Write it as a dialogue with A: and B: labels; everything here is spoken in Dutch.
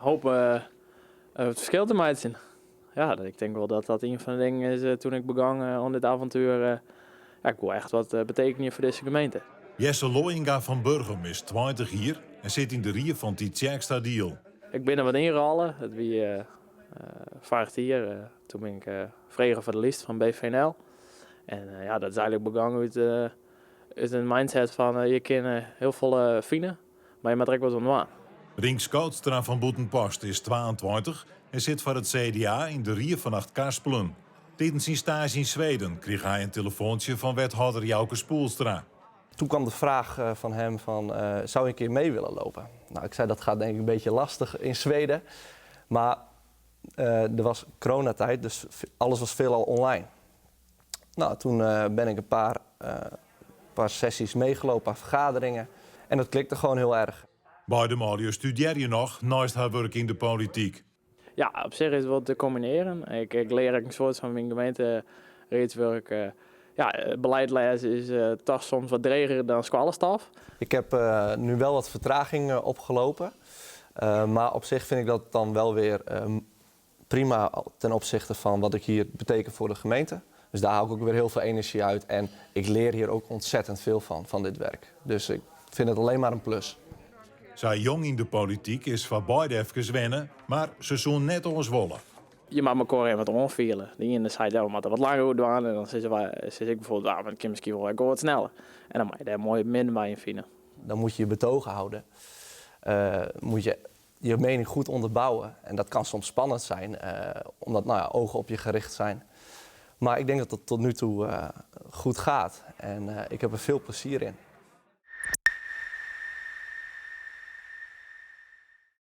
A: hopen het verschil te maken zien. Ja, ik denk wel dat dat een van de dingen is toen ik begon aan dit avontuur. Ik wil echt wat betekenen voor deze gemeente.
B: Jesse Looyinga van Burgum is 20 hier en zit in de rie van die Tjerksta deal.
A: Ik ben er wat ingehaald. Het wie vaart hier. Toen ben ik vregen voor de lijst van BVNL. En dat is eigenlijk begonnen uit een mindset van je kan heel veel vinden, maar je moet er ook wat aan doen.
B: Rink Scoutstra van Boetenpost is 22 en zit voor het CDA in de rie van Acht Kaspelen. Tijdens zijn stage in Zweden kreeg hij een telefoontje van wethouder Jouke Spoelstra.
C: Toen kwam de vraag van hem zou je een keer mee willen lopen? Nou, ik zei dat gaat denk ik een beetje lastig in Zweden. Maar er was coronatijd, dus alles was veelal online. Nou, toen ben ik een paar sessies meegelopen, een paar vergaderingen. En dat klikte gewoon heel erg.
B: Bij de Malio studeer je nog naast haar werk in de politiek.
A: Ja, op zich is het wel te combineren. Ik leer ook een soort van mijn gemeente reedswerk. Beleid lezen is toch soms wat dreger dan schoolstaf.
C: Ik heb nu wel wat vertraging opgelopen. Maar op zich vind ik dat dan wel weer prima ten opzichte van wat ik hier beteken voor de gemeente. Dus daar haal ik ook weer heel veel energie uit. En ik leer hier ook ontzettend veel van dit werk. Dus ik vind het alleen maar een plus.
B: Zij jong in de politiek is van beide even wennen, maar ze zullen net ons wollen.
A: Je mag elkaar even wat onvielen. De ene zei dat we moeten wat langer doen en dan zeg ik bijvoorbeeld, maar ik kan misschien wel wat sneller. En dan moet je daar mooi minder bij in vinden.
C: Dan moet je je betogen houden. Moet je mening goed onderbouwen. En dat kan soms spannend zijn, omdat ogen op je gericht zijn. Maar ik denk dat het tot nu toe goed gaat. En ik heb er veel plezier in.